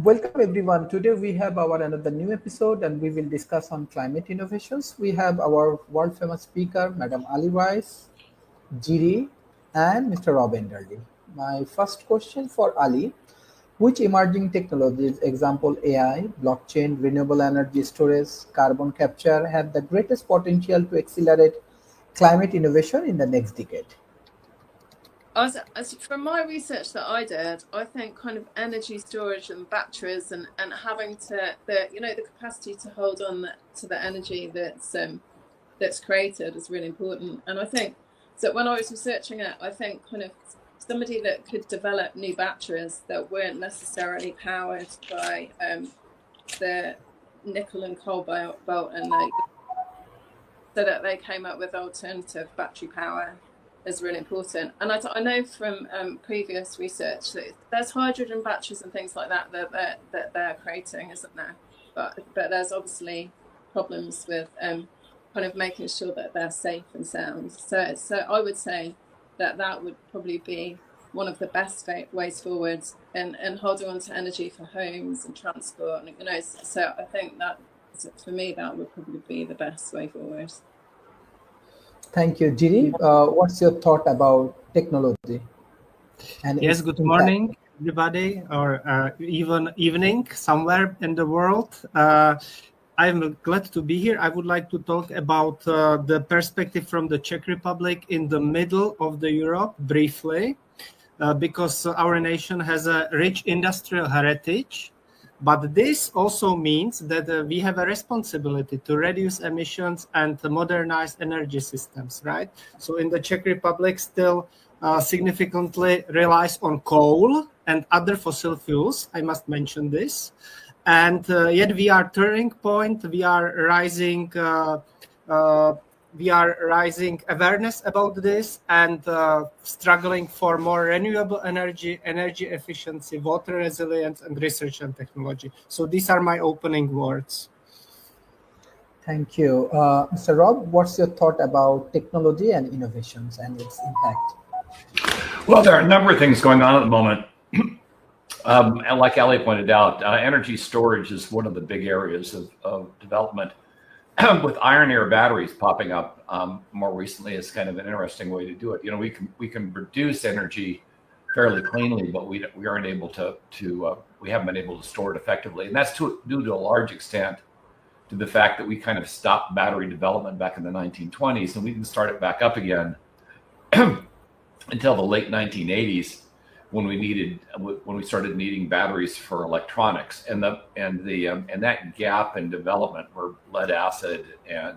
Welcome everyone. Today we have our another new episode and we will discuss on climate innovations. We have our world famous speaker, Madam Ali Rice, Jiri, and Mr. Rob Enderle. My first question for Ali, which emerging technologies, example AI, blockchain, renewable energy storage, carbon capture, have the greatest potential to accelerate climate innovation in the next decade? From my research that I did, I think kind of energy storage and batteries and having the capacity to hold on to the energy that's created is really important. And I think so when I was researching it, I think kind of somebody that could develop new batteries that weren't necessarily powered by the nickel and cobalt and so that they came up with alternative battery power is really important. And I know from previous research that there's hydrogen batteries and things like that they're creating, isn't there? But there's obviously problems with kind of making sure that they're safe and sound. So I would say that would probably be one of the best ways forward and holding on to energy for homes and transport. And, so I think that for me that would probably be the best way forward. Thank you, Jiri. What's your thought about technology? And yes, good morning, everybody, or even evening somewhere in the world. I'm glad to be here. I would like to talk about the perspective from the Czech Republic in the middle of the Europe briefly, because our nation has a rich industrial heritage. But this also means that we have a responsibility to reduce emissions and to modernize energy systems, right? So in the Czech Republic still significantly relies on coal and other fossil fuels, I must mention this. And yet we are turning point, we are rising awareness about this and struggling for more renewable energy, energy efficiency, water resilience, and research and technology. So these are my opening words. Thank you. Mr. Rob, what's your thought about technology and innovations and its impact? Well, there are a number of things going on at the moment. And like Ali pointed out, energy storage is one of the big areas of development. With iron air batteries popping up more recently is kind of an interesting way to do it. You know, we can produce energy fairly cleanly, but we aren't able we haven't been able to store it effectively, and that's due to a large extent to the fact that we kind of stopped battery development back in the 1920s, and we didn't start it back up again until the late 1980s. When we started needing batteries for electronics, and that gap in development where lead acid and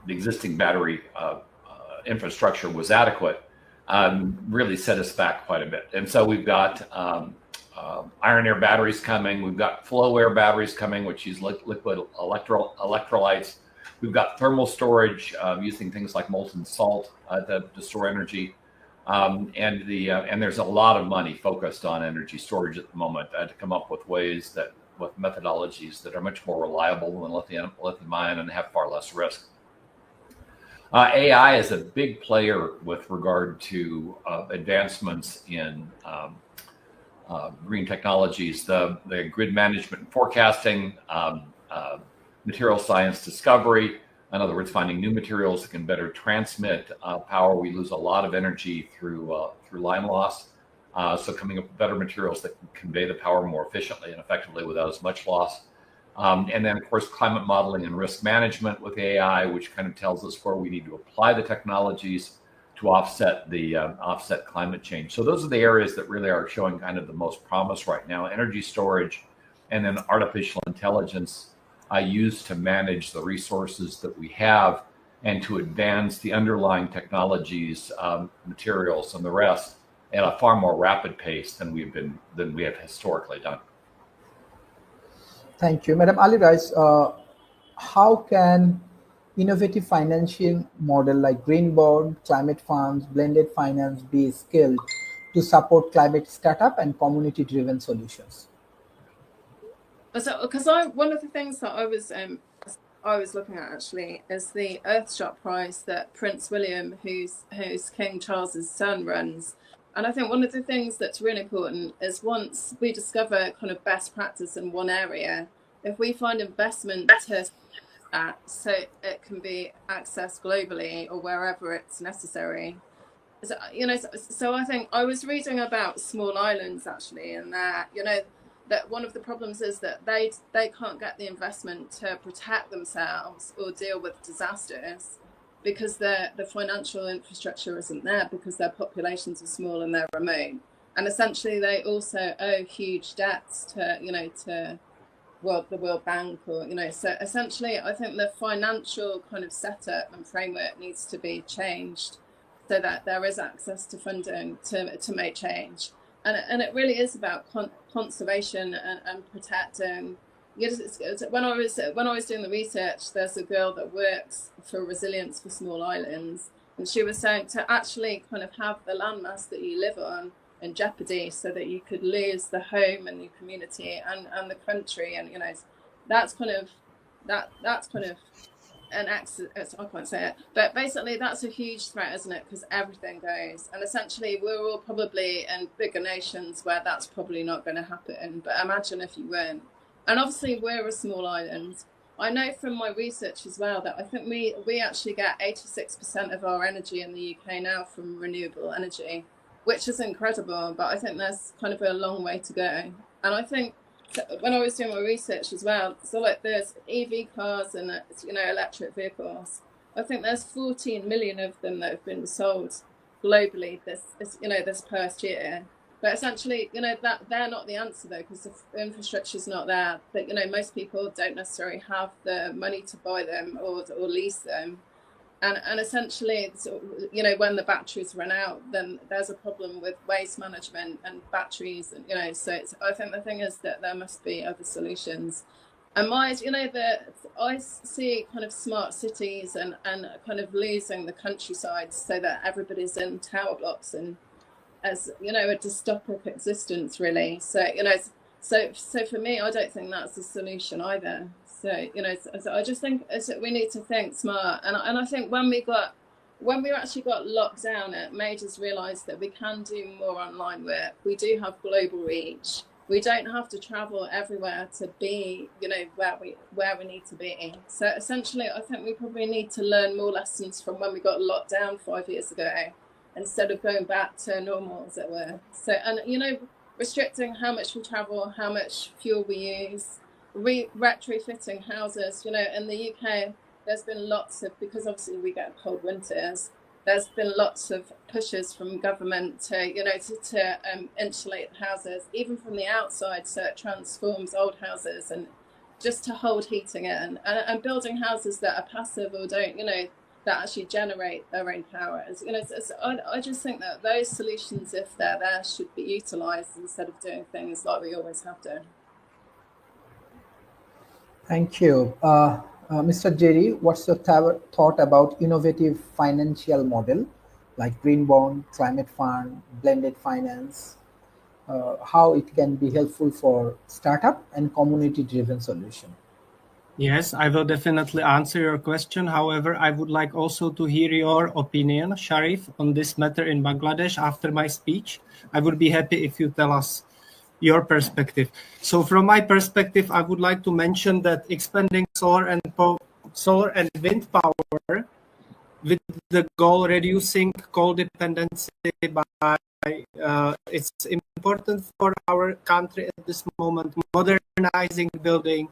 the existing battery infrastructure was adequate, really set us back quite a bit. And so we've got iron air batteries coming. We've got flow air batteries coming, which use liquid electrolytes. We've got thermal storage using things like molten salt to store energy. And there's a lot of money focused on energy storage at the moment to come up with with methodologies that are much more reliable than lithium ion and have far less risk. AI is a big player with regard to advancements in green technologies, the grid management and forecasting, material science discovery. In other words, finding new materials that can better transmit power. We lose a lot of energy through line loss. So coming up with better materials that can convey the power more efficiently and effectively without as much loss. And then, of course, climate modeling and risk management with AI, which kind of tells us where we need to apply the technologies to offset climate change. So those are the areas that really are showing kind of the most promise right now: energy storage, and then artificial intelligence. Used to manage the resources that we have and to advance the underlying technologies, materials, and the rest at a far more rapid pace than we have historically done. Thank you, Madam Ali Rice. How can innovative financing model like green bond, climate funds, blended finance be scaled to support climate startup and community-driven solutions? So, because one of the things that I was looking at actually is the Earthshot Prize that Prince William, who's King Charles's son, runs, And I think one of the things that's really important is once we discover kind of best practice in one area, if we find investment to so it can be accessed globally or wherever it's necessary. So, so I think I was reading about small islands actually, and that, that one of the problems is that they can't get the investment to protect themselves or deal with disasters because the financial infrastructure isn't there, because their populations are small and they're remote. And essentially they also owe huge debts to, to the World Bank, or, so essentially I think the financial kind of setup and framework needs to be changed so that there is access to funding to make change. And it really is about conservation and protecting. When I was doing the research, there's a girl that works for Resilience for Small Islands, and she was saying to actually kind of have the landmass that you live on in jeopardy so that you could lose the home and your community and the country, and that's kind of an accident. I can't say it, but basically that's a huge threat, isn't it? Because everything goes, and essentially we're all probably in bigger nations where that's probably not going to happen, but imagine if you weren't. And obviously we're a small island. I know from my research as well that I think we actually get 86% of our energy in the UK now from renewable energy, which is incredible, but I think there's kind of a long way to go. And I think when I was doing my research as well, so like there's EV cars and electric vehicles. I think there's 14 million of them that have been sold globally this past year. But essentially, that they're not the answer though, because the infrastructure's not there. But most people don't necessarily have the money to buy them or lease them. And essentially, when the batteries run out, then there's a problem with waste management and batteries, and so I think the thing is that there must be other solutions. And I see kind of smart cities and kind of losing the countryside so that everybody's in tower blocks and as a dystopic existence, really. So so for me, I don't think that's the solution either. So so I just think we need to think smart, and I think when we actually got locked down, it made us realise that we can do more online work. We do have global reach. We don't have to travel everywhere to be where we need to be. So essentially, I think we probably need to learn more lessons from when we got locked down 5 years ago, instead of going back to normal, as it were. So, and restricting how much we travel, how much fuel we use, retrofitting houses. In the UK, there's been lots of, because obviously we get cold winters, there's been lots of pushes from government to insulate houses, even from the outside, so it transforms old houses, and just to hold heating in, and building houses that are passive or don't, that actually generate their own power. I just think that those solutions, if they're there, should be utilised instead of doing things like we always have done. Thank you. Mr. Jerry, what's your thought about innovative financial model like green bond, climate fund, blended finance, how it can be helpful for startup and community-driven solution? Yes, I will definitely answer your question. However, I would like also to hear your opinion, Sharif, on this matter in Bangladesh after my speech. I would be happy if you tell us your perspective. So from my perspective, I would like to mention that expanding solar and wind power with the goal reducing coal dependency by it's important for our country at this moment, modernizing buildings,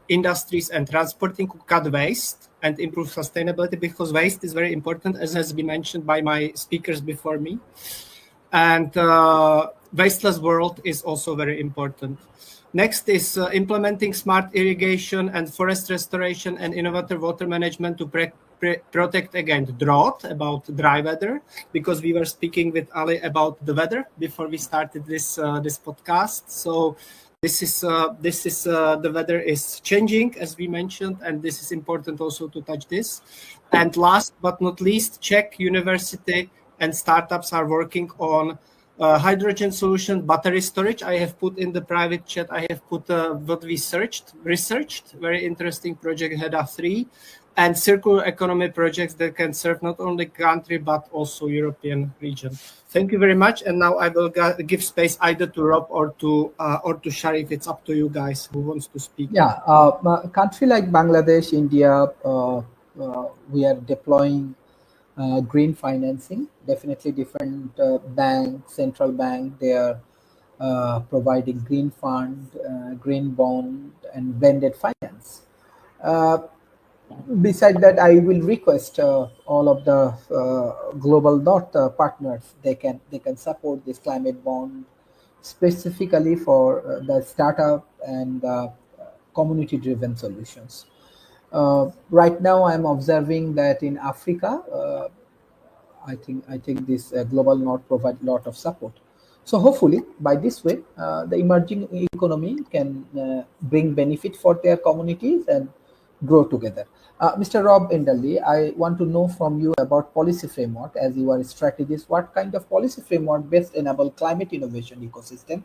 industries, and transporting to cut waste and improve sustainability, because waste is very important, as has been mentioned by my speakers before me. And wasteless world is also very important. Next is implementing smart irrigation and forest restoration and innovative water management to protect against drought, about dry weather, because we were speaking with Ali about the weather before we started this podcast. So this is the weather is changing, as we mentioned, and this is important also to touch this. And last but not least, Czech university and startups are working on hydrogen solution, battery storage. I have put in the private chat, I have put what we researched, very interesting project, HEDA 3. and circular economy projects that can serve not only country but also European region. Thank you very much. And now I will give space either to Rob or to Sharif. It's up to you guys who wants to speak. Yeah, a country like Bangladesh, India, we are deploying green financing. Definitely different banks, central bank, they are providing green fund, green bond, and blended finance. Besides that, I will request all of the global dot partners. They can support this climate bond specifically for the startup and community-driven solutions. Right now, I'm observing that in Africa, I think this global node provide a lot of support. So hopefully, by this way, the emerging economy can bring benefit for their communities and grow together. Mr. Rob Enderle, I want to know from you about policy framework. As you are a strategist, what kind of policy framework best enable climate innovation ecosystem,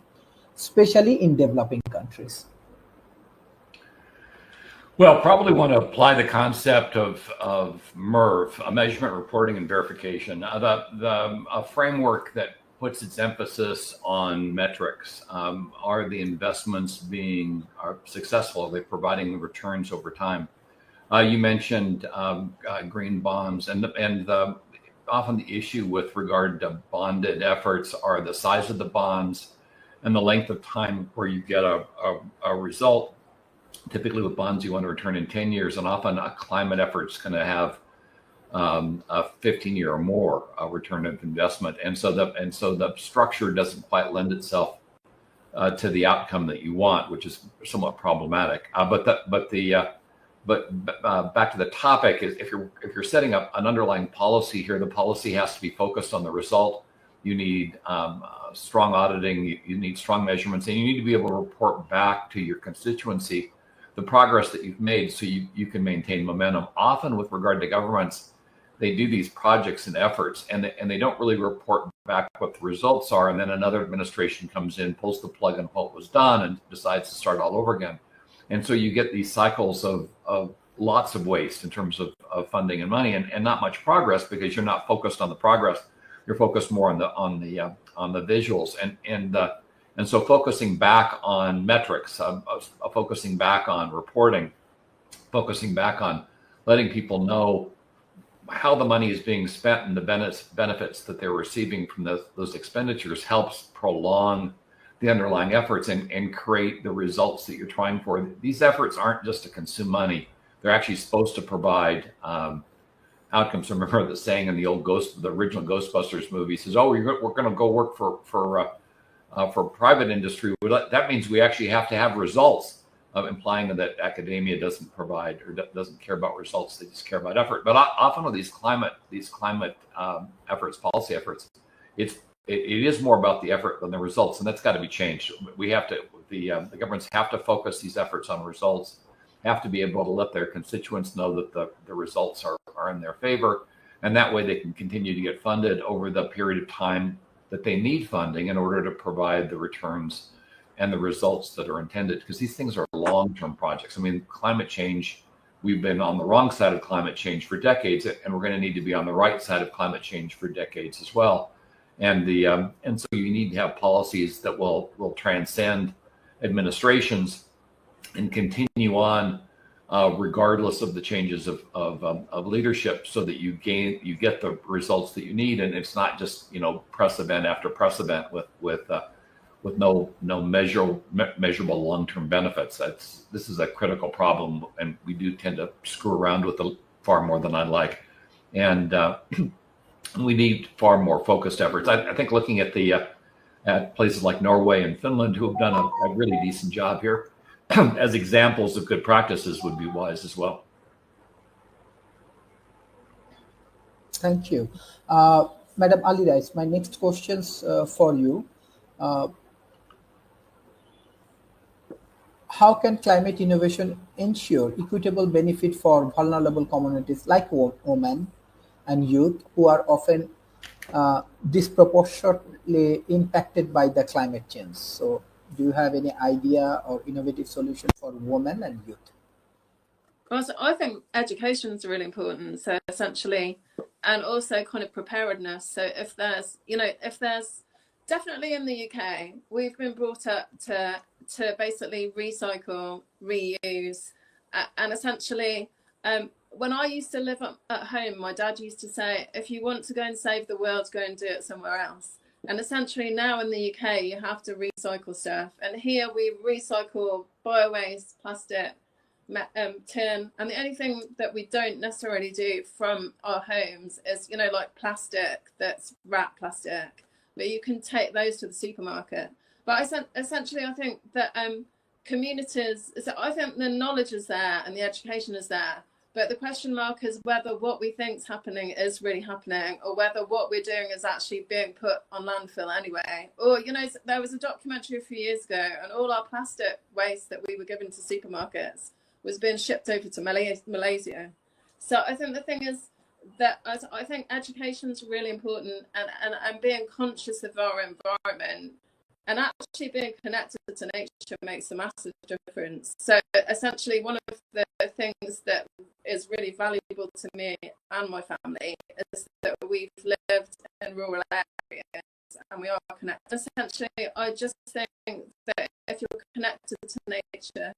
especially in developing countries? Well, probably want to apply the concept of MERV, measurement, reporting, and verification. A framework that puts its emphasis on metrics. Are the investments are successful? Are they providing the returns over time? You mentioned green bonds, and often the issue with regard to bonded efforts are the size of the bonds and the length of time where you get a result. Typically with bonds, you want to return in 10 years, and often a climate effort is going to have a 15-year or more return of investment. And so the structure doesn't quite lend itself to the outcome that you want, which is somewhat problematic. But back to the topic is if you're setting up an underlying policy here, the policy has to be focused on the result. You need strong auditing, you need strong measurements, and you need to be able to report back to your constituency the progress that you've made so you can maintain momentum. Often with regard to governments, they do these projects and efforts and they don't really report back what the results are. And then another administration comes in, pulls the plug on what was done and decides to start all over again. And so you get these cycles of lots of waste in terms of funding and money and not much progress because you're not focused on the progress. You're focused more on the visuals and so focusing back on metrics, focusing back on reporting, focusing back on letting people know how the money is being spent and the benefits that they're receiving from those expenditures helps prolong the underlying efforts and create the results that you're trying for. These efforts aren't just to consume money. They're actually supposed to provide outcomes. Remember the saying in the original Ghostbusters movie says, "Oh, we're going to go work for private industry." That means we actually have to have results, implying that academia doesn't provide or doesn't care about results. They just care about effort. But often with these climate efforts, policy efforts, it is more about the effort than the results, and that's got to be changed. The governments have to focus these efforts on results, have to be able to let their constituents know that the results are in their favor, and that way they can continue to get funded over the period of time that they need funding in order to provide the returns and the results that are intended, because these things are long-term projects. I mean, climate change, we've been on the wrong side of climate change for decades, and we're going to need to be on the right side of climate change for decades as well. And so you need to have policies that will transcend administrations and continue on regardless of the changes of leadership, so that you get the results that you need, and it's not just press event after press event with no measurable long-term benefits. This is a critical problem, and we do tend to screw around with it far more than I'd like, and we need far more focused efforts. I think looking at at places like Norway and Finland, who have done a really decent job here, as examples of good practices, would be wise as well. Thank you. Madam Alirais, my next questions for you. How can climate innovation ensure equitable benefit for vulnerable communities like women and youth, who are often disproportionately impacted by the climate change? So do you have any idea or innovative solution for women and youth? Well, so I think education is really important. So essentially, and also kind of preparedness. So if there's, if there's definitely in the UK, we've been brought up to basically recycle, reuse, and essentially, when I used to live at home, my dad used to say, if you want to go and save the world, go and do it somewhere else. And essentially now in the UK, you have to recycle stuff. And here we recycle bio-waste, plastic, tin, and the only thing that we don't necessarily do from our homes is, like plastic that's wrap plastic, but you can take those to the supermarket. But essentially, I think that communities, so I think the knowledge is there and the education is there, but the question mark is whether what we think is happening is really happening, or whether what we're doing is actually being put on landfill anyway. Or, there was a documentary a few years ago, and all our plastic waste that we were given to supermarkets was being shipped over to Malaysia. So I think the thing is that I think education is really important, and being conscious of our environment and actually being connected to nature makes a massive difference. So essentially, one of the things that is really valuable to me and my family is that we've lived in rural areas and we are connected. Essentially, I just think that if you're connected to nature,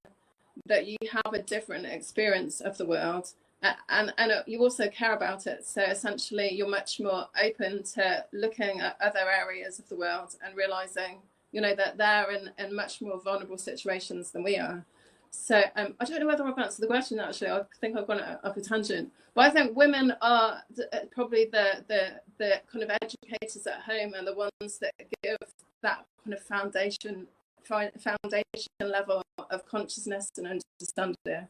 that you have a different experience of the world, and you also care about it. So essentially, you're much more open to looking at other areas of the world and realizing, that they're in much more vulnerable situations than we are. So I don't know whether I've answered the question. Actually, I think I've gone off a tangent, but I think women are probably the kind of educators at home, and the ones that give that kind of foundation level of consciousness and understanding,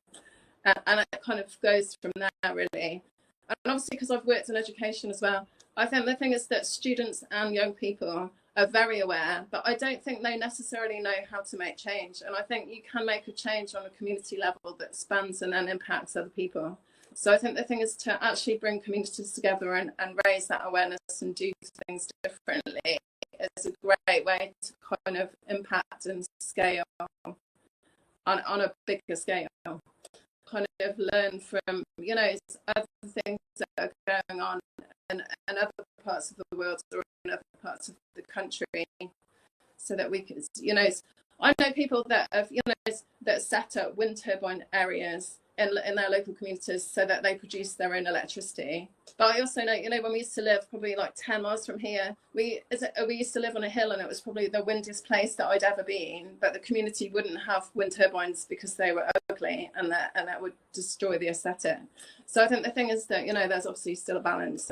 and it kind of goes from there, really. And obviously, because I've worked in education as well, I think the thing is that students and young people are very aware, but I don't think they necessarily know how to make change. And I think you can make a change on a community level that spans and then impacts other people. So I think the thing is to actually bring communities together and raise that awareness and do things differently is a great way to kind of impact and scale on a bigger scale. Kind of learn from, other things that are going on in other parts of the world or in other parts of the country, so that we can, I know people that have, that set up wind turbine areas in their local communities so that they produce their own electricity. But I also know, when we used to live probably like 10 miles from here, we used to live on a hill, and it was probably the windiest place that I'd ever been, but the community wouldn't have wind turbines because they were ugly, and that would destroy the aesthetic. So I think the thing is that, there's obviously still a balance,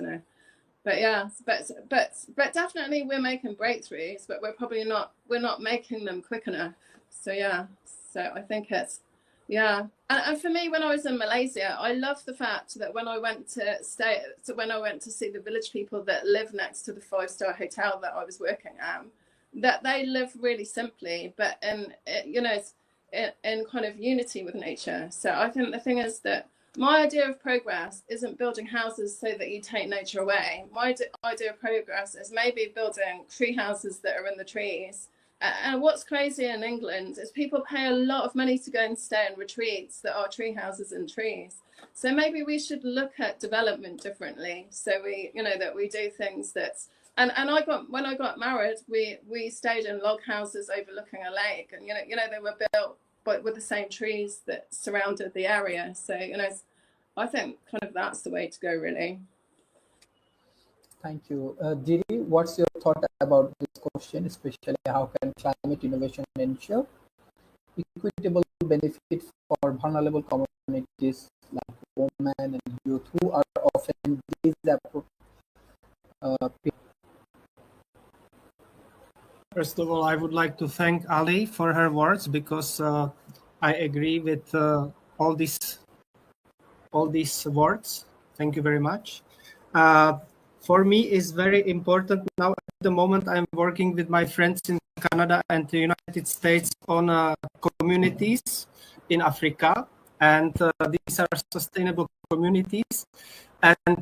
but yeah, but definitely we're making breakthroughs, but we're not making them quick enough. So yeah, so I think it's, yeah. And for me, when I was in Malaysia, I love the fact that when I went to see the village people that live next to the 5-star hotel that I was working at, that they live really simply, but in kind of unity with nature. So I think the thing is that my idea of progress isn't building houses so that you take nature away. My idea of progress is maybe building tree houses that are in the trees. And what's crazy in England is people pay a lot of money to go and stay in retreats that are tree houses and trees. So maybe we should look at development differently. So that we do things that's, and when I got married, we stayed in log houses overlooking a lake, and they were built but with the same trees that surrounded the area. So I think kind of that's the way to go, really. Thank you. Jiri, what's your thought about this question, especially how can climate innovation ensure equitable benefit for vulnerable communities like women and youth who are often disadvantaged? First of all, I would like to thank Ali for her words, because I agree with all these words. Thank you very much. For me, it's very important now. At the moment, I'm working with my friends in Canada and the United States on communities in Africa, and these are sustainable communities. And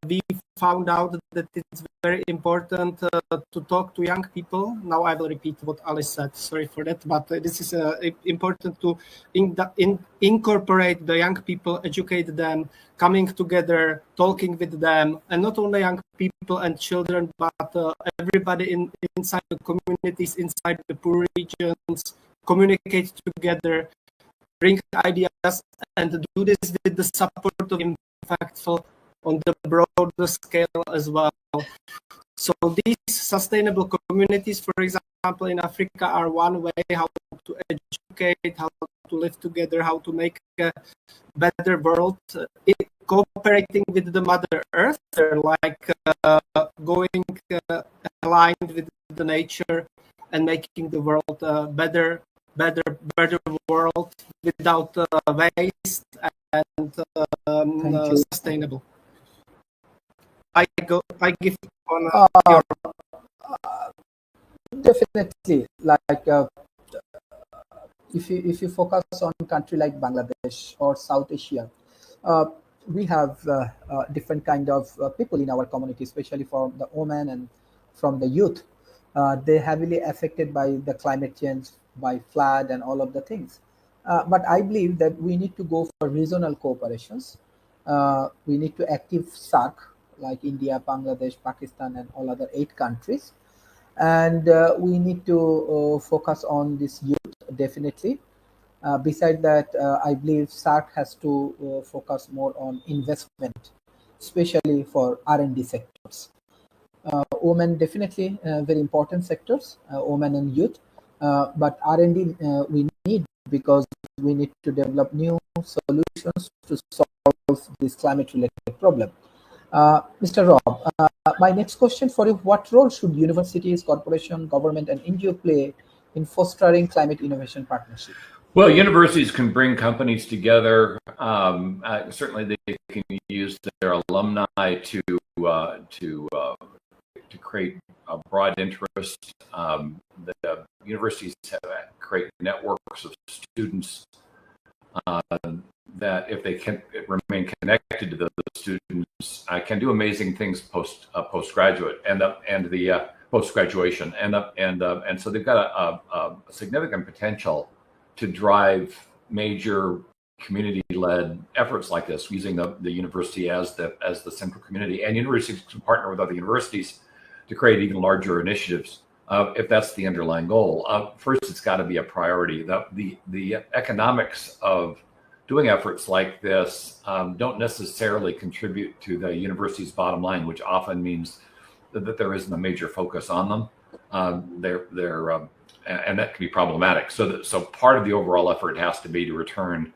we found out that it's very important to talk to young people. Now I will repeat what Alice said. Sorry for that, but this is important to incorporate the young people, educate them, coming together, talking with them, and not only young people and children, but everybody inside the communities, inside the poor regions, communicate together, bring ideas, and do this with the support of impactful on the broader scale as well. So these sustainable communities, for example, in Africa are one way how to educate, how to live together, how to make a better world, cooperating with the Mother Earth, like going aligned with the nature and making the world a better world without waste and sustainable. I give on definitely, like if you focus on a country like Bangladesh or South Asia, we have different kind of people in our community, especially from the women and from the youth. They're heavily affected by the climate change, by flood and all of the things. But I believe that we need to go for regional cooperations. We need to active SAARC, like India, Bangladesh, Pakistan, and all other 8 countries. And we need to focus on this youth, definitely. Beside that, I believe SAARC has to focus more on investment, especially for R&D sectors. Women, definitely very important sectors, women and youth. But R&D we need, because we need to develop new solutions to solve this climate-related problem. Mr. Rob, my next question for you: what role should universities, corporation, government, and NGO play in fostering climate innovation partnership? Well, universities can bring companies together. Certainly, they can use their alumni to create a broad interest. The universities create networks of students that, if they can remain connected to those students, can do amazing things postgraduate and the post graduation, and so they've got a significant potential to drive major community-led efforts like this, using the university as the central community, and universities can partner with other universities to create even larger initiatives if that's the underlying goal. First, it's got to be a priority. The economics of doing efforts like this don't necessarily contribute to the university's bottom line, which often means that there isn't a major focus on them. And that can be problematic. So part of the overall effort has to be to return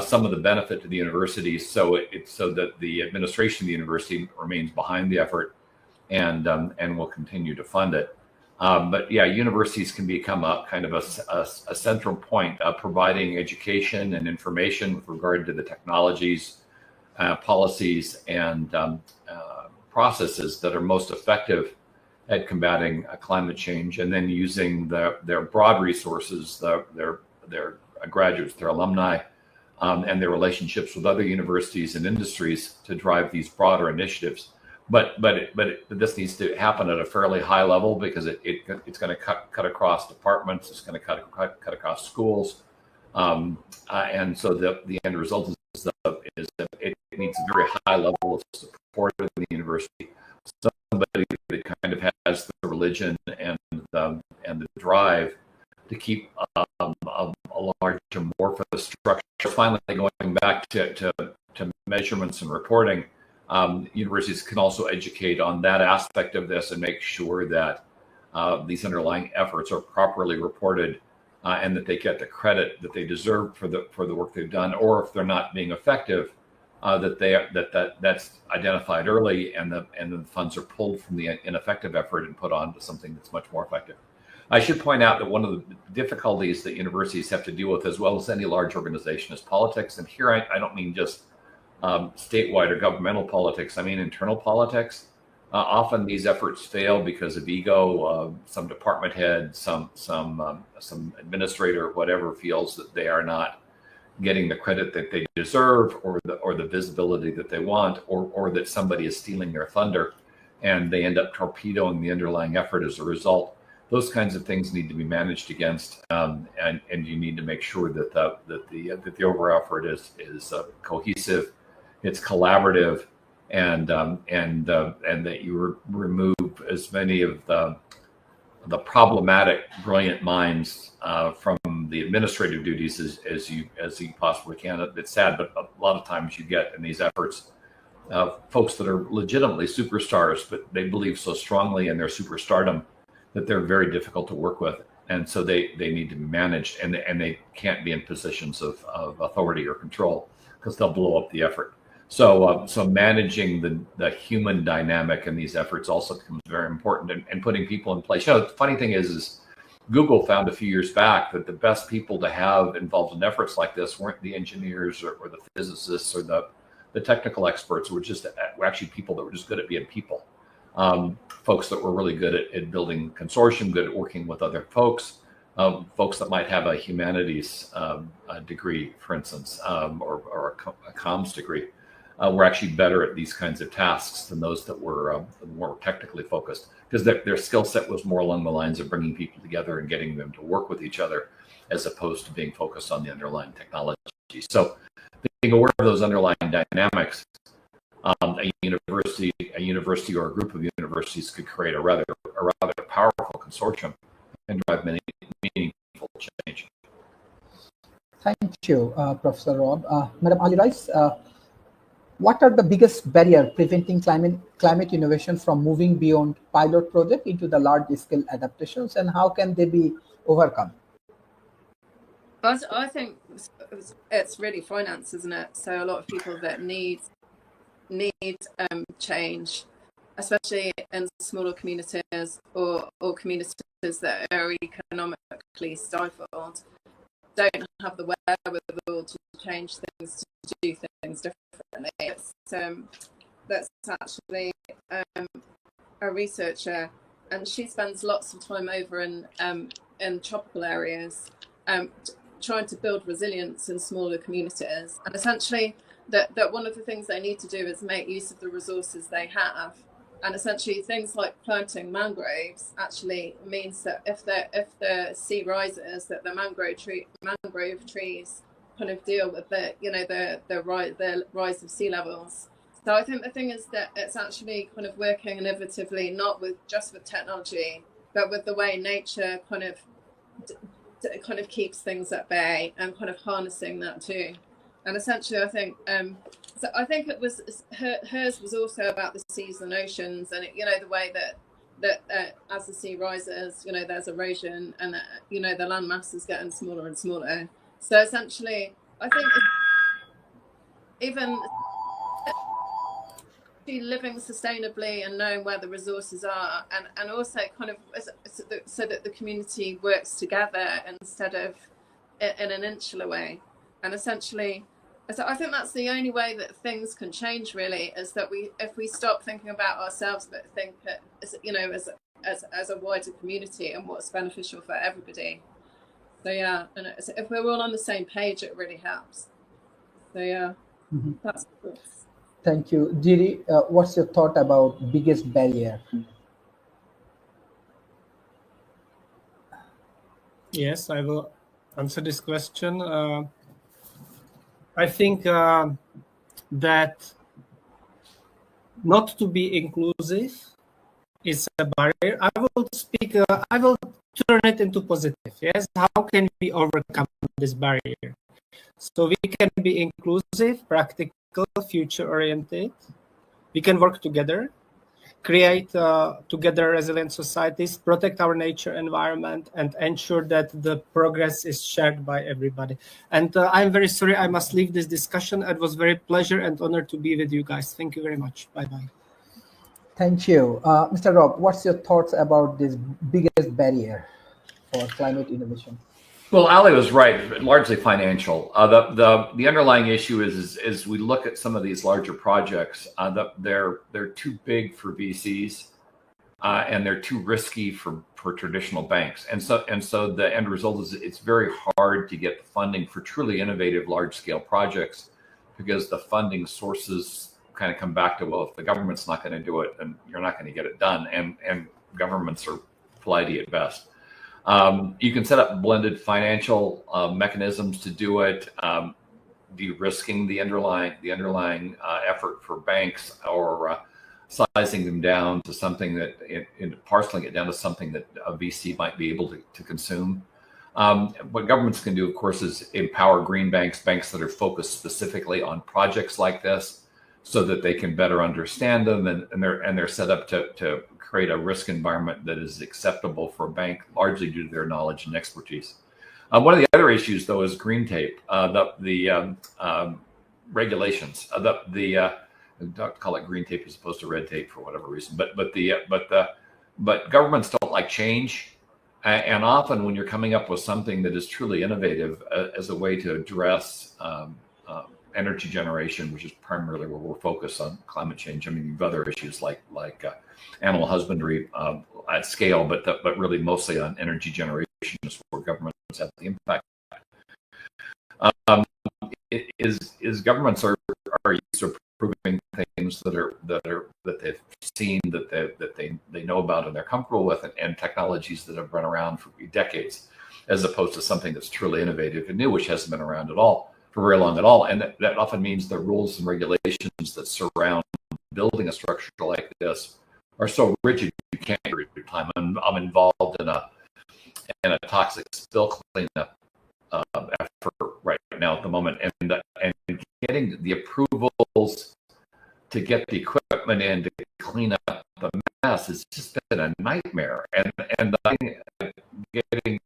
some of the benefit to the universities, so that the administration of the university remains behind the effort and will continue to fund it. But yeah, universities can become a kind of a central point of providing education and information with regard to the technologies, policies, and processes that are most effective at combating climate change, and then using their broad resources, their graduates, their alumni, and their relationships with other universities and industries to drive these broader initiatives. But this needs to happen at a fairly high level, because it's going to cut across departments, it's going to cut across schools, and so the end result is that it needs a very high level of support of the university. Somebody that kind of has the religion and the drive to keep a larger, amorphous structure. Finally, going back to measurements and reporting, universities can also educate on that aspect of this and make sure that these underlying efforts are properly reported, and that they get the credit that they deserve for the work they've done, or if they're not being effective, that's identified early, and the funds are pulled from the ineffective effort and put on to something that's much more effective. I should point out that one of the difficulties that universities have to deal with, as well as any large organization, is politics. And here I don't mean just statewide or governmental politics. I mean internal politics. Often these efforts fail because of ego. Some department head, some administrator, whatever, feels that they are not getting the credit that they deserve, or the visibility that they want, or that somebody is stealing their thunder, and they end up torpedoing the underlying effort as a result. Those kinds of things need to be managed against, and you need to make sure that the overall effort is cohesive, it's collaborative, and that you remove as many of the problematic, brilliant minds from the administrative duties as you possibly can. It's sad, but a lot of times you get in these efforts folks that are legitimately superstars, but they believe so strongly in their superstardom that they're very difficult to work with, and so they need to be managed, and they can't be in positions of authority or control because they'll blow up the effort. So managing the human dynamic in these efforts also becomes very important, and putting people in place. The funny thing is Google found a few years back that the best people to have involved in efforts like this weren't the engineers or the physicists or the technical experts. Were actually people that were just good at being people. Folks that were really good at building consortium, good at working with other folks, folks that might have a humanities degree, for instance, or a comms degree, were actually better at these kinds of tasks than those that were more technically focused, because their skill set was more along the lines of bringing people together and getting them to work with each other, as opposed to being focused on the underlying technology. So being aware of those underlying dynamics, a university or a group of universities could create a rather powerful consortium and drive many meaningful change. Thank you, Professor Rob. Madam Ali Rice, what are the biggest barriers preventing climate innovation from moving beyond pilot project into the large-scale adaptations, and how can they be overcome? I think it's really finance, isn't it? So a lot of people that need change, especially in smaller communities or communities that are economically stifled, don't have the wherewithal to change things, to do things differently. That's actually a researcher, and she spends lots of time over in tropical areas, trying to build resilience in smaller communities. And essentially that one of the things they need to do is make use of the resources they have. And essentially things like planting mangroves actually means that if the sea rises, that the mangrove trees kind of deal with the rise of sea levels. So I think the thing is that it's actually kind of working innovatively, not just with technology, but with the way nature kind of keeps things at bay, and kind of harnessing that too. And essentially, I think it was hers was also about the seas and oceans, and the way that as the sea rises, there's erosion, and the land mass is getting smaller and smaller. So essentially, I think even living sustainably and knowing where the resources are, and also kind of so that the community works together instead of in an insular way. And essentially, so I think that's the only way that things can change, really, is that if we stop thinking about ourselves, but think as a wider community and what's beneficial for everybody. So yeah, and if we're all on the same page, it really helps. So yeah, that's cool. Thank you. Jiri, what's your thought about biggest barrier? Yes, I will answer this question. I think that not to be inclusive is a barrier. I will turn it into positive. Yes, how can we overcome this barrier? So we can be inclusive, practical, future-oriented. We can work together, create together resilient societies, protect our nature environment, and ensure that the progress is shared by everybody. And I'm very sorry I must leave this discussion. It was very pleasure and honor to be with you guys. Thank you very much. Bye-bye. Thank you. Mr. Rob, what's your thoughts about this biggest barrier for climate innovation? Well, Ali was right, largely financial. The underlying issue is we look at some of these larger projects, they're too big for VCs. and they're too risky for traditional banks. And so the end result is it's very hard to get funding for truly innovative large scale projects, because the funding sources kind of come back to, well, if the government's not going to do it, then you're not going to get it done. And governments are flighty at best. You can set up blended financial mechanisms to do it, de-risking the underlying effort for banks, or sizing them down to something that, parceling it down to something that a VC might be able to consume. What governments can do, of course, is empower green banks that are focused specifically on projects like this, so that they can better understand them, and they're set up to create a risk environment that is acceptable for a bank, largely due to their knowledge and expertise. One of the other issues, though, is green tape. The regulations. Don't call it green tape as opposed to red tape for whatever reason. But governments don't like change, and often when you're coming up with something that is truly innovative as a way to address energy generation, which is primarily where we're focused on climate change. I mean, you have other issues like animal husbandry at scale, but really mostly on energy generation is where governments have the impact. Governments are used to approving things that they've seen, that they know about and they're comfortable with, and technologies that have run around for decades, as opposed to something that's truly innovative and new, which hasn't been around at all for very long at all. And that often means the rules and regulations that surround building a structure like this are so rigid you can't read your time. I'm involved in a toxic spill cleanup effort right now at the moment, and getting the approvals to get the equipment in to clean up the mess has just been a nightmare. And getting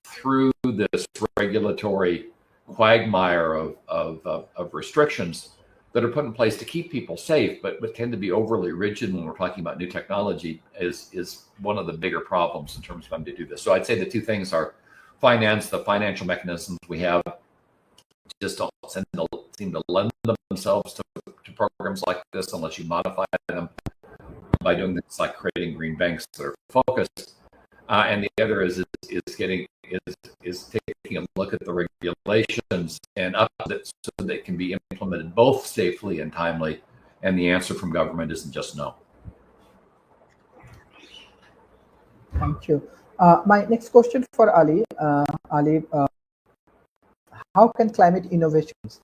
through this regulatory quagmire of restrictions that are put in place to keep people safe, but tend to be overly rigid when we're talking about new technology is one of the bigger problems in terms of having to do this. So I'd say the two things are finance. The financial mechanisms we have just don't seem to lend themselves to programs like this unless you modify them by doing things like creating green banks that are focused. And the other is taking a look at the regulations and up it so they can be implemented both safely and timely. And the answer from government isn't just no. Thank you. My next question for Ali. Ali, how can climate innovations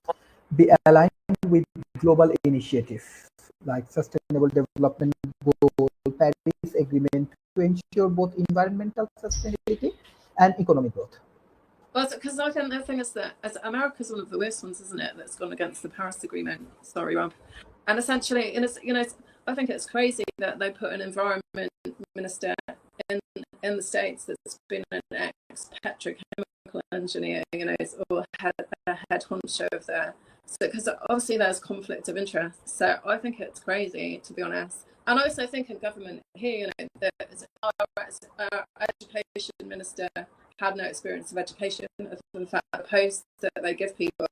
be aligned with global initiatives like Sustainable Development Goal, Paris Agreement, to ensure both environmental sustainability and economic growth? Well, because I think the thing is that as America's one of the worst ones, isn't it, that's gone against the Paris Agreement. Sorry, Rob. And essentially, I think it's crazy that they put an environment minister in the States that's been an ex-petrochemical engineer, or had a head honcho of there. So, because obviously there's conflict of interest. So I think it's crazy, to be honest. And I also think in government here, our education minister had no experience of education. In fact, the posts that they give people,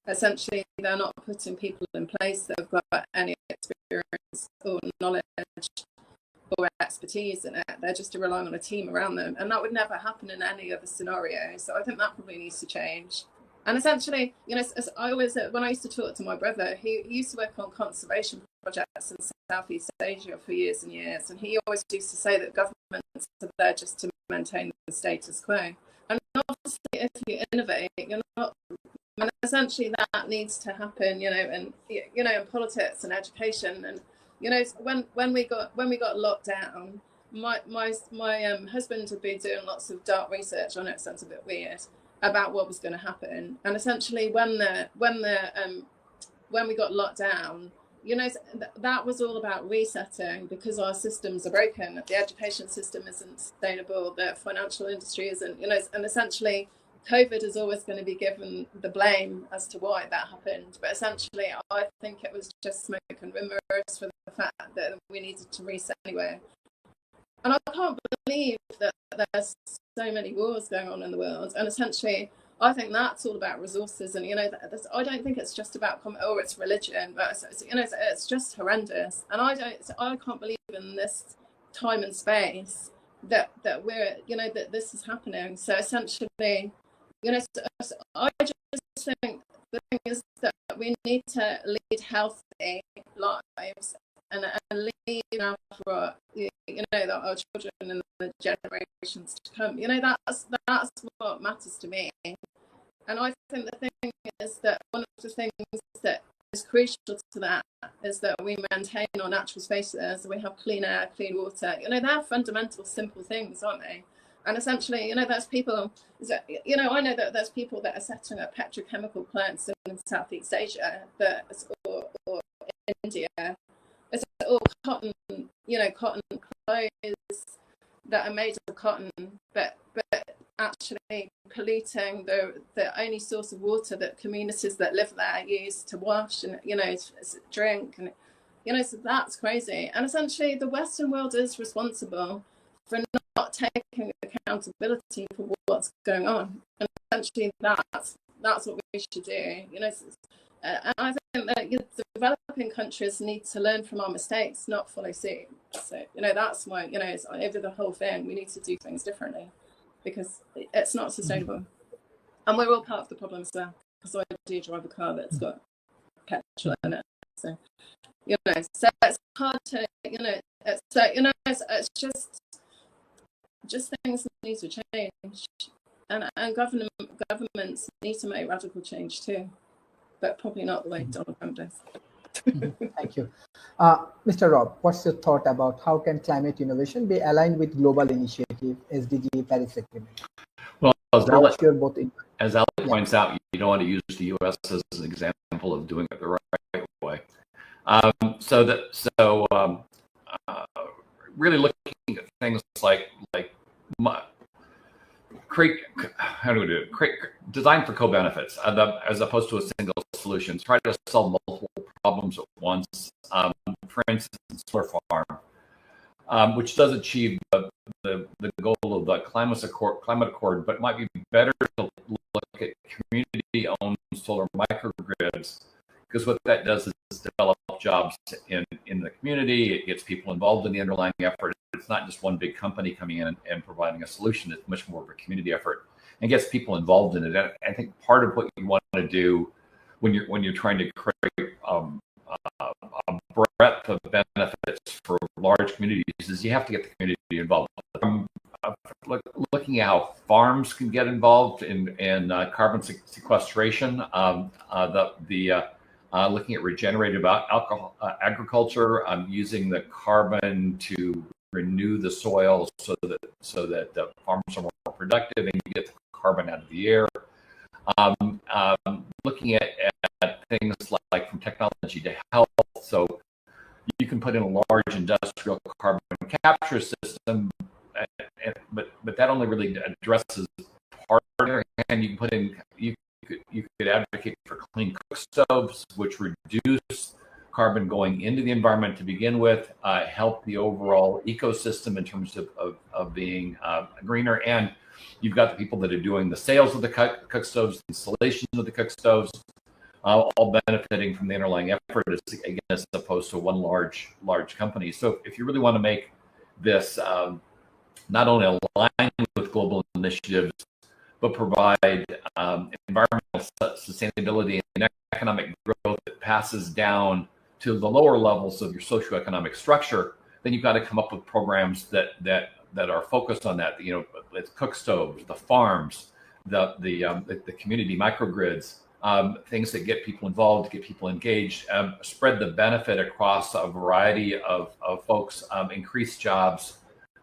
essentially, they're not putting people in place that have got any experience or knowledge or expertise in it. They're just relying on a team around them, and that would never happen in any other scenario. So I think that probably needs to change. And essentially, as I always, when I used to talk to my brother, he used to work on conservation projects in Southeast Asia for years and years, and he always used to say that governments are there just to maintain the status quo. And obviously, if you innovate, you're not. And essentially, that needs to happen, and in politics and education. And when we got locked down, my husband had been doing lots of dark research. I know it sounds a bit weird, about what was going to happen. And essentially, when we got locked down, that was all about resetting, because our systems are broken. The education system isn't sustainable. The financial industry isn't. And essentially, COVID is always going to be given the blame as to why that happened. But essentially, I think it was just smoke and mirrors for the fact that we needed to reset anyway. And I can't believe that there's so many wars going on in the world. And essentially, I think that's all about resources. And, I don't think it's just about, or it's religion, but, it's just horrendous. And I can't believe in this time and space that we're, that this is happening. So essentially, so I just think the thing is that we need to lead healthy lives and leave now for our children and the generations to come. That's what matters to me. And I think the thing is that one of the things that is crucial to that is that we maintain our natural spaces, we have clean air, clean water. They're fundamental, simple things, aren't they? And essentially, there's people, I know that there's people that are setting up petrochemical plants in Southeast Asia or India. It's all cotton, cotton clothes that are made of cotton, but actually polluting the only source of water that communities that live there use to wash and, drink. And, so that's crazy. And essentially the Western world is responsible for not taking accountability for what's going on. And essentially that's what we should do. And I think that the developing countries need to learn from our mistakes, not follow suit. So, that's why, it's over the whole thing. We need to do things differently because it's not sustainable. And we're all part of the problem as well. Because I do drive a car that's got petrol in it. So, so it's hard to, it's just things need to change. And governments need to make radical change too. But probably not the way Donald Trump does. Thank you. Mr. Rob, what's your thought about how can climate innovation be aligned with global initiative, SDG, Paris Agreement? Well, as Ali points out, you don't want to use the U.S. as an example of doing it the right way. Really looking at things like design for co-benefits as opposed to a single solution. Try to solve multiple problems at once. For instance, solar farm, which does achieve the goal of the climate accord, but might be better to look at community-owned solar microgrids, because what that does is develop jobs in the community. It gets people involved in the underlying effort. It's not just one big company coming in and providing a solution. It's much more of a community effort and gets people involved in it. And I think part of what you want to do when you're trying to create a breadth of benefits for large communities is you have to get the community involved. Looking at how farms can get involved in carbon sequestration, looking at regenerative agriculture, using the carbon to renew the soil so that the farmers are more productive and you get the carbon out of the air. Looking at things like from technology to health, so you can put in a large industrial carbon capture system, but that only really addresses part of it. And you can put in you could advocate for clean cook stoves, which reduce carbon going into the environment to begin with, help the overall ecosystem in terms of being greener. And you've got the people that are doing the sales of the cook stoves, installations of the cook stoves, all benefiting from the underlying effort, again, as opposed to one large company. So if you really want to make this not only align with global initiatives, but provide environmental sustainability and economic growth that passes down to the lower levels of your socioeconomic structure, then you've got to come up with programs that are focused on that. It's cook stoves, the farms, the community microgrids, things that get people involved, get people engaged, spread the benefit across a variety of folks, increase jobs,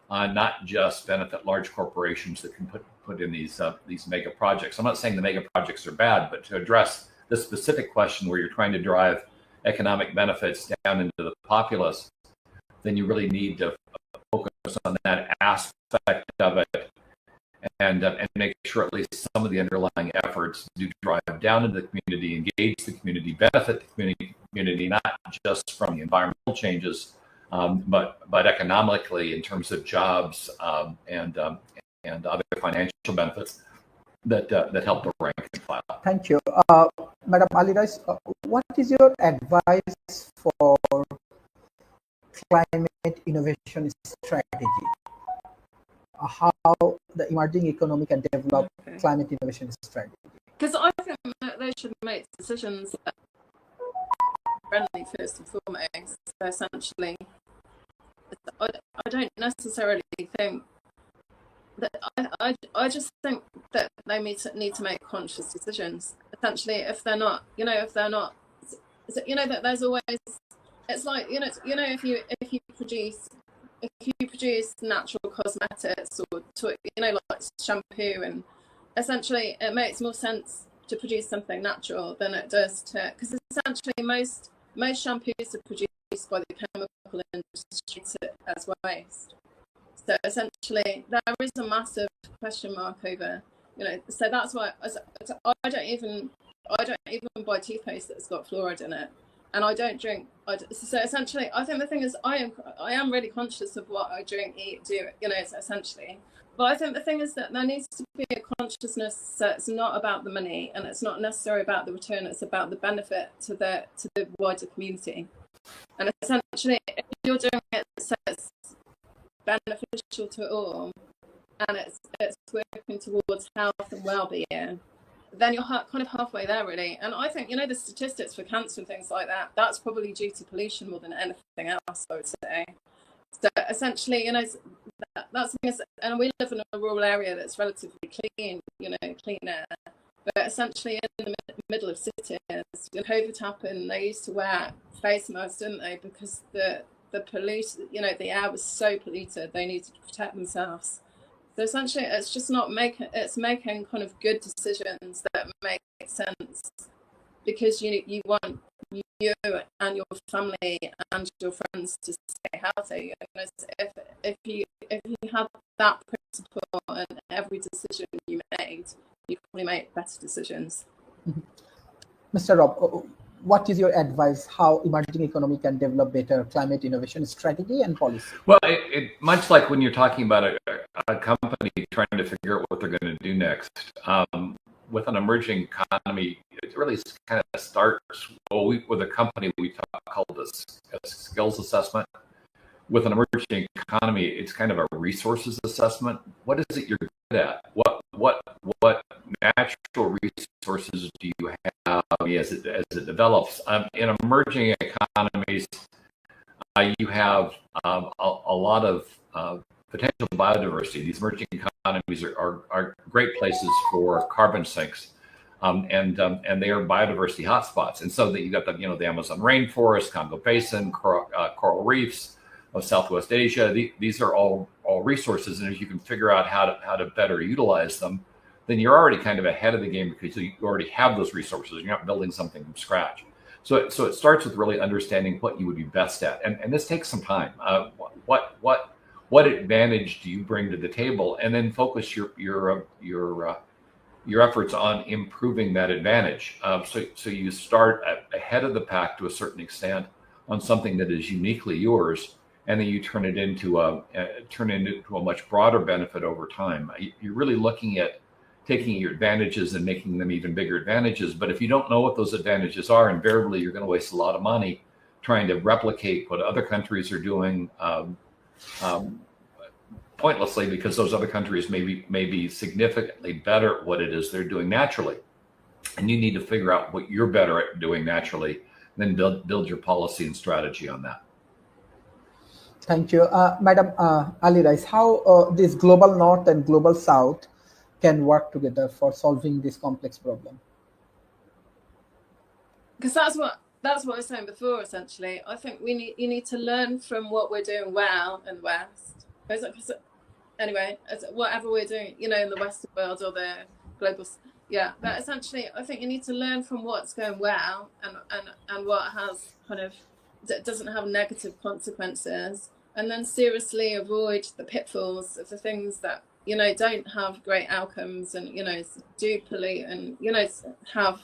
not just benefit large corporations that can put in these mega projects. I'm not saying the mega projects are bad, but to address the specific question where you're trying to drive economic benefits down into the populace, then you really need to focus on that aspect of it and make sure at least some of the underlying efforts do drive down into the community, engage the community, benefit the community, not just from the environmental changes, but economically in terms of jobs and other financial benefits that help the rank and file. Thank you. Madam Ali Rice, what is your advice for climate innovation strategy. How the emerging economy can develop climate innovation strategy. Because I think that they should make decisions that are friendly first and foremost. So essentially, I don't necessarily think that I just think that they need to make conscious decisions. Essentially, if they're not, that there's always, it's like if you produce natural cosmetics or like shampoo, and essentially it makes more sense to produce something natural than it does to, because essentially most shampoos are produced by the chemical industry as waste. So essentially there is a massive question mark over, so that's why I don't even buy toothpaste that's got fluoride in it, and I don't drink. So essentially, I think the thing is, I am really conscious of what I drink, eat, do. Essentially. But I think the thing is that there needs to be a consciousness that's not about the money, and it's not necessarily about the return. It's about the benefit to the wider community. And essentially, if you're doing it so it's beneficial to all, and it's working towards health and well-being, then you're kind of halfway there, really. And I think, the statistics for cancer and things like that, that's probably due to pollution more than anything else, I would say. So essentially, that's the thing is, and we live in a rural area that's relatively clean, clean air. But essentially, in the middle of cities, when COVID happened, they used to wear face masks, didn't they? Because the pollution, the air was so polluted, they needed to protect themselves. So essentially, it's just not making kind of good decisions that make sense, because you want you and your family and your friends to stay healthy. If you have that principle in every decision you made, you probably make better decisions. Mr. Rob, what is your advice how emerging economy can develop better climate innovation strategy and policy? Well, it much like when you're talking about a company trying to figure out what they're going to do next. With an emerging economy, it really kind of starts with a company we call this a skills assessment. With an emerging economy, it's kind of a resources assessment. What is it you're good at? What natural resources do you have as it develops? In emerging economies, you have a lot of potential biodiversity. These emerging economies are great places for carbon sinks, and they are biodiversity hotspots. And so that you got the Amazon rainforest, Congo Basin, coral reefs of Southwest Asia. These are all resources, and if you can figure out how to better utilize them, then you're already kind of ahead of the game, because you already have those resources. You're not building something from scratch. So it starts with really understanding what you would be best at, and this takes some time. What advantage do you bring to the table, and then focus your efforts on improving that advantage. So you start ahead of the pack to a certain extent on something that is uniquely yours, and then you turn it into a much broader benefit over time. You're really looking at taking your advantages and making them even bigger advantages. But if you don't know what those advantages are, invariably you're going to waste a lot of money trying to replicate what other countries are doing pointlessly, because those other countries may be significantly better at what it is they're doing naturally. And you need to figure out what you're better at doing naturally, and then build your policy and strategy on that. Thank you. Madam Ali Rice, how this global north and global south can work together for solving this complex problem? Because that's what I was saying before. Essentially, I think you need to learn from what we're doing well in the West. Anyway, whatever we're doing, in the Western world or the global, but essentially, I think you need to learn from what's going well and what has doesn't have negative consequences, and then seriously avoid the pitfalls of the things that don't have great outcomes, and do pollute, and have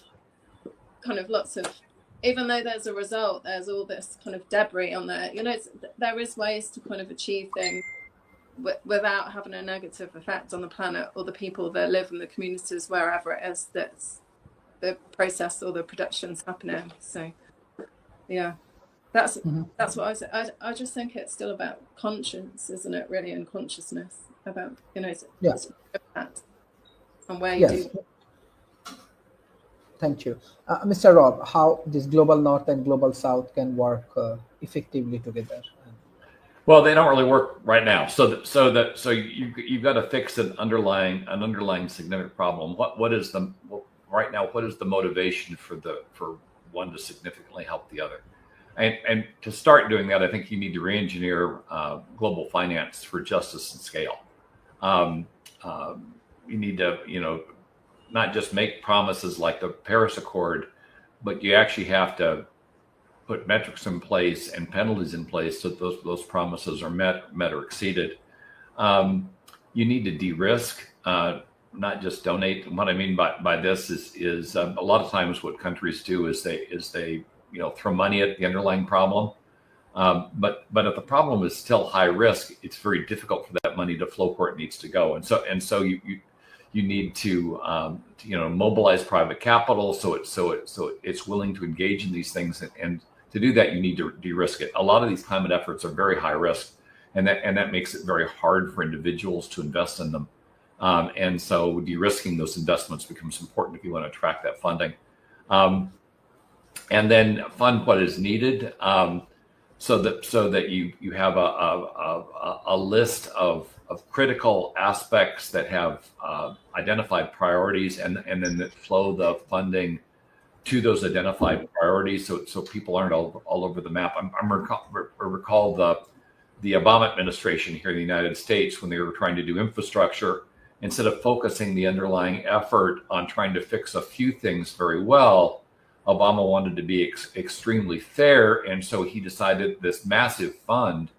kind of lots of, even though there's a result, there's all this kind of debris on there. There is ways to kind of achieve things without having a negative effect on the planet or the people that live in the communities wherever it is that's the process or the production's happening. So, yeah. That's Mhm. that's what I said. I just think it's still about conscience, isn't it? Really, and consciousness about Yeah. it's that and where you Yes. do. Thank you, Mr. Rob. How this global North and global South can work effectively together? Well, they don't really work right now. So you've got to fix an underlying significant problem. What is right now? What is the motivation for one to significantly help the other? And to start doing that, I think you need to re-engineer global finance for justice and scale. You need to, not just make promises like the Paris Accord, but you actually have to put metrics in place and penalties in place so that those promises are met or exceeded. You need to de-risk, not just donate. And what I mean by this is a lot of times what countries do is they throw money at the underlying problem. But if the problem is still high risk, it's very difficult for that money to flow where it needs to go. And so you need to mobilize private capital so it's willing to engage in these things, and to do that you need to de-risk it. A lot of these climate efforts are very high risk, and that makes it very hard for individuals to invest in them. And so de-risking those investments becomes important if you want to attract that funding. And then fund what is needed, so that you have a list of critical aspects that have identified priorities, and then that flow the funding to those identified priorities, so people aren't all over the map. I recall the Obama administration here in the United States, when they were trying to do infrastructure, instead of focusing the underlying effort on trying to fix a few things very well, Obama wanted to be extremely fair, and so he decided this massive fund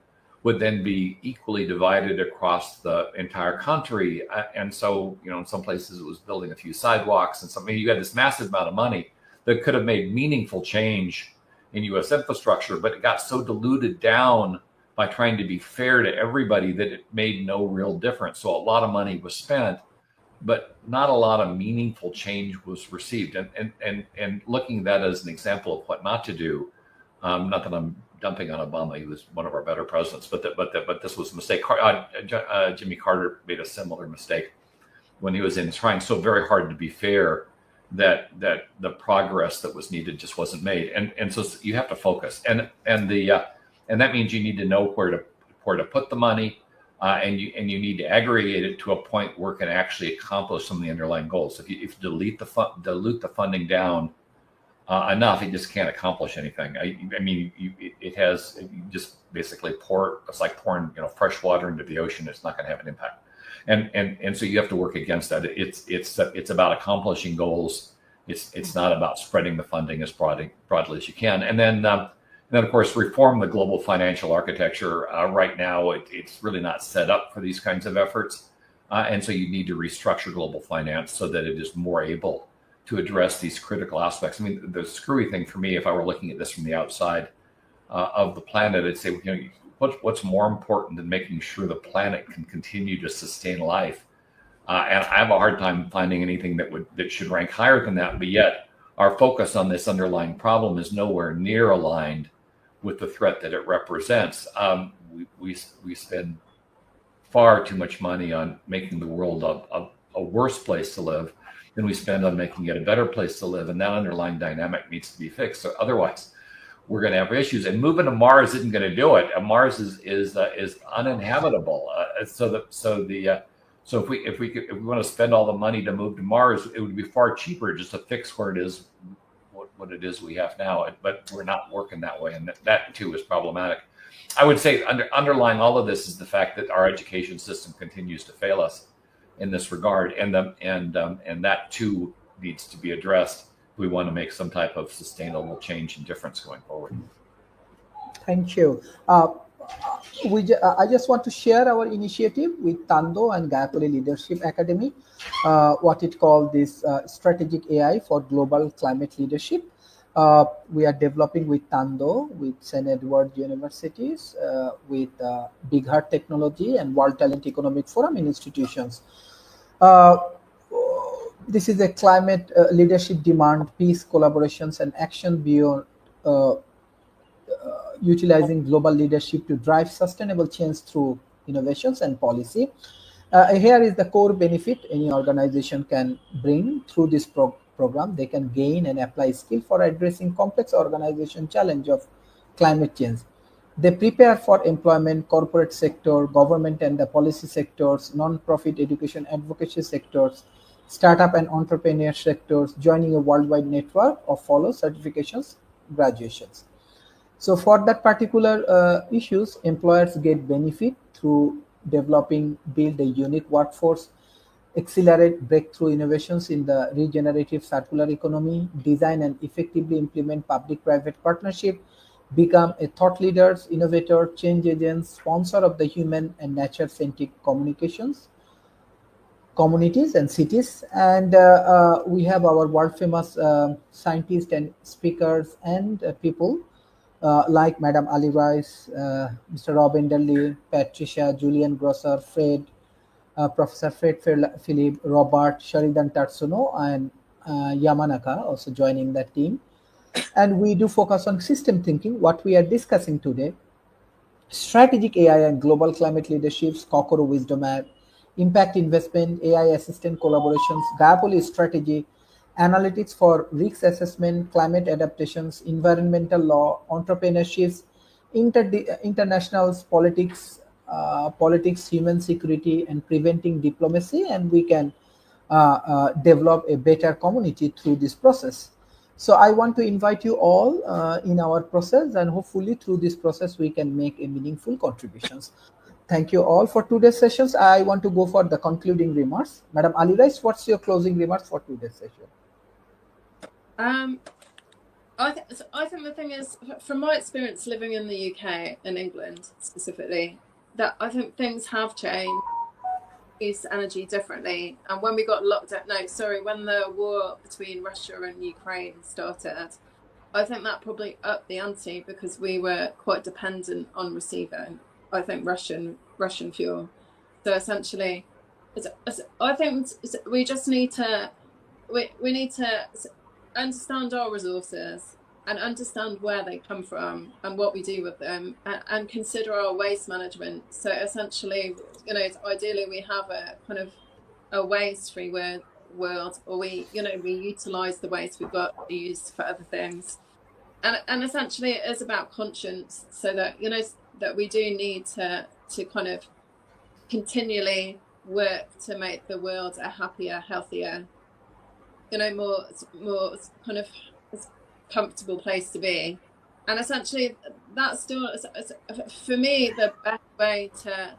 would then be equally divided across the entire country. And so, in some places it was building a few sidewalks, and something you had this massive amount of money that could have made meaningful change in U.S. infrastructure, but it got so diluted down by trying to be fair to everybody that it made no real difference. So a lot of money was spent, but not a lot of meaningful change was received. And looking at that as an example of what not to do, not that I'm dumping on Obama, he was one of our better presidents, but this was a mistake. Jimmy Carter made a similar mistake when he was trying so very hard to be fair that the progress that was needed just wasn't made. And so you have to focus, and that means you need to know where to put the money. And you need to aggregate it to a point where it can actually accomplish some of the underlying goals. If you dilute the funding down enough, it just can't accomplish anything. I mean, you just basically it's like pouring fresh water into the ocean. It's not going to have an impact, and so you have to work against that. It's about accomplishing goals. It's not about spreading the funding as broadly as you can, and then of course, reform the global financial architecture. Right now, it's really not set up for these kinds of efforts. And so you need to restructure global finance so that it is more able to address these critical aspects. I mean, the screwy thing for me, if I were looking at this from the outside of the planet, I'd say, what's more important than making sure the planet can continue to sustain life? And I have a hard time finding anything that should rank higher than that. But yet, our focus on this underlying problem is nowhere near aligned with the threat that it represents. We spend far too much money on making the world a worse place to live than we spend on making it a better place to live, and that underlying dynamic needs to be fixed. So otherwise, we're going to have issues. And moving to Mars isn't going to do it. Mars is uninhabitable. So if we want to spend all the money to move to Mars, it would be far cheaper just to fix where it is. What it is we have now, but we're not working that way, and that too is problematic. I would say underlying all of this is the fact that our education system continues to fail us in this regard, and that too needs to be addressed if we want to make some type of sustainable change and difference going forward. Thank you. I just want to share our initiative with Tando and Gayatri Leadership Academy, what it called this strategic AI for global climate leadership. We are developing with Tando, with St. Edward Universities, with Big Heart Technology and World Talent Economic Forum in institutions. This is a climate leadership demand, peace, collaborations, and action beyond utilizing global leadership to drive sustainable change through innovations and policy. Here is the core benefit any organization can bring through this program. They can gain and apply skill for addressing complex organization challenge of climate change. They prepare for employment, corporate sector, government and the policy sectors, non-profit education advocacy sectors, startup and entrepreneur sectors, joining a worldwide network of follow certifications, graduations. So for that particular issues, employers get benefit through developing, build a unique workforce, accelerate breakthrough innovations in the regenerative circular economy, design and effectively implement public-private partnership, become a thought leaders, innovator, change agents, sponsor of the human and nature-centric communications, communities and cities. And we have our world-famous scientists and speakers and people like Madam Ali Rice, Mr. Rob Enderle, Patricia, Julian Grosser, Fred, Professor Fred Philip, Robert, Sheridan Tatsuno, and Yamanaka also joining that team. And we do focus on system thinking, what we are discussing today, strategic AI and global climate leaderships, Kokoro Wisdom App, impact investment, AI assistant collaborations, Gallipoli strategy, analytics for risk assessment, climate adaptations, environmental law, entrepreneurships, international politics, human security, and preventing diplomacy, and we can develop a better community through this process. So I want to invite you all in our process, and hopefully through this process we can make a meaningful contributions. Thank you all for today's sessions. I want to go for the concluding remarks. Madam Ali Rice, what's your closing remarks for today's session? I think the thing is, from my experience living in the UK and England specifically, that I think things have changed. Use energy differently, and when we got locked out, when the war between Russia and Ukraine started, I think that probably upped the ante because we were quite dependent on receiving, I think, Russian fuel. So essentially, I think we just need to we need to understand our resources and understand where they come from and what we do with them, and consider our waste management. So essentially, ideally we have a kind of a waste-free world, or we utilize the waste we've got used for other things. And essentially it is about conscience, so that that we do need to kind of continually work to make the world a happier, healthier, more kind of comfortable place to be. And essentially that's still, for me, the best way to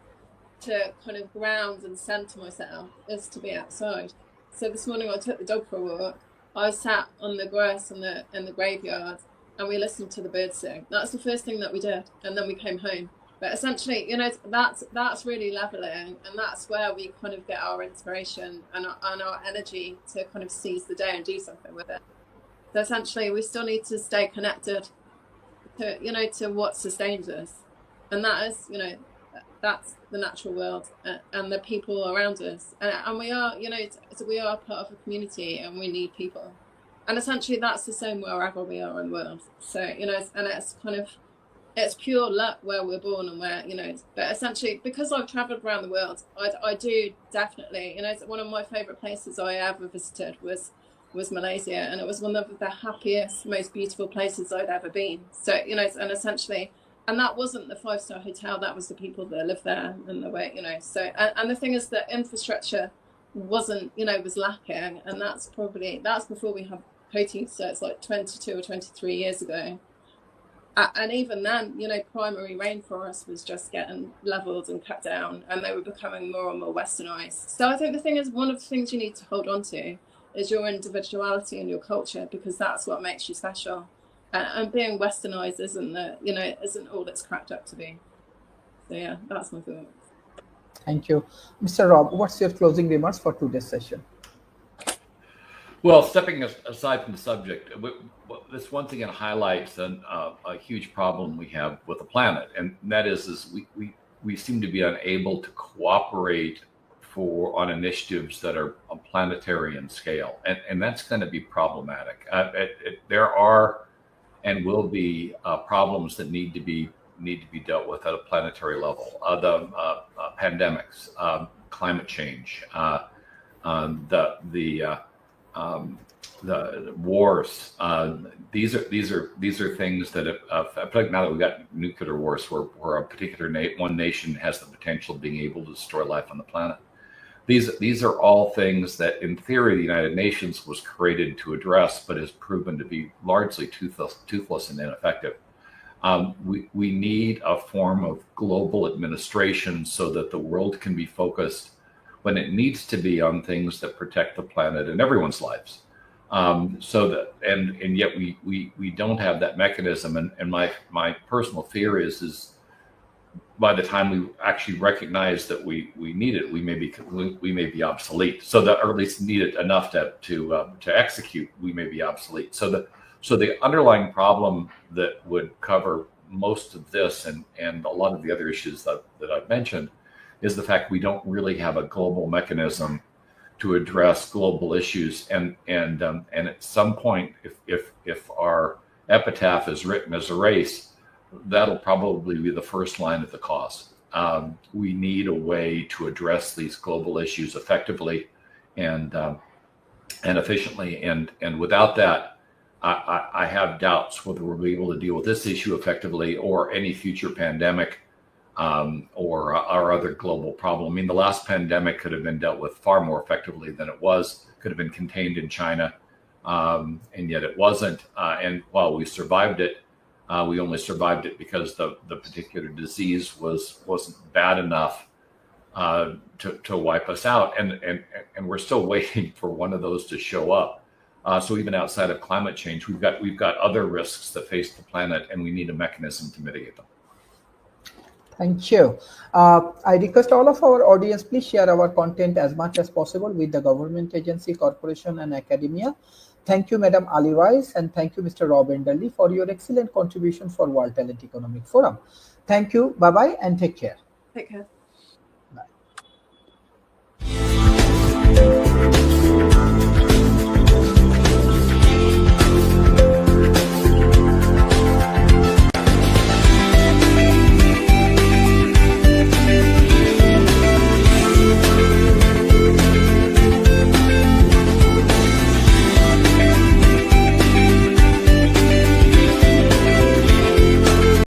kind of ground and center myself is to be outside. So this morning I took the dog for a walk. I sat on the grass in the graveyard and we listened to the birds sing. That's the first thing that we did, and then we came home. But essentially, that's really leveling, and that's where we kind of get our inspiration and our energy to kind of seize the day and do something with it. So essentially, we still need to stay connected to what sustains us, and that is, that's the natural world and the people around us, and we are, we are part of a community, and we need people, and essentially that's the same wherever we are in the world. So and it's kind of, it's pure luck where we're born and where, but essentially, because I've traveled around the world, I do definitely, one of my favorite places I ever visited was Malaysia, and it was one of the happiest, most beautiful places I'd ever been. So, and essentially, and that wasn't the 5-star hotel, that was the people that lived there and the way, so, and the thing is that infrastructure wasn't, was lacking, and that's before we had protein, so it's like 22 or 23 years ago. And even then, primary rainforest was just getting leveled and cut down, and they were becoming more and more westernized. So I think the thing is, one of the things you need to hold on to is your individuality and your culture, because that's what makes you special. And being westernized isn't all it's cracked up to be. So yeah, that's my thought. Thank you. Mr. Rob, what's your closing remarks for today's session? Well, stepping aside from the subject, this one thing it highlights a huge problem we have with the planet, and that is we seem to be unable to cooperate on initiatives that are planetary in scale, and that's going to be problematic. There are and will be problems that need to be dealt with at a planetary level. The pandemics, climate change, the wars. These are things that, now that we've got nuclear wars, where a particular one nation has the potential of being able to destroy life on the planet. These are all things that, in theory, the United Nations was created to address, but has proven to be largely toothless and ineffective. We need a form of global administration so that the world can be focused when it needs to be on things that protect the planet and everyone's lives. So that, and yet we don't have that mechanism. And my personal fear is by the time we actually recognize that we need it, we may be obsolete. So that, or at least need it enough to execute, we may be obsolete. So the underlying problem that would cover most of this and a lot of the other issues that I've mentioned is the fact we don't really have a global mechanism to address global issues. And at some point, if our epitaph is written as a race, that'll probably be the first line of the cause. We need a way to address these global issues effectively and efficiently. And without that, I have doubts whether we'll be able to deal with this issue effectively or any future pandemic or our other global problem. I mean, the last pandemic could have been dealt with far more effectively than it was. Could have been contained in China, and yet it wasn't. And while we survived it, we only survived it because the particular disease wasn't bad enough to wipe us out. And we're still waiting for one of those to show up. So even outside of climate change, we've got other risks that face the planet, and we need a mechanism to mitigate them. Thank you. I request all of our audience, please share our content as much as possible with the government agency, corporation, and academia. Thank you, Madam Ali Rice, and thank you, Mr. Rob Enderle, for your excellent contribution for World Talent Economic Forum. Thank you. Bye-bye, and take care. Take care.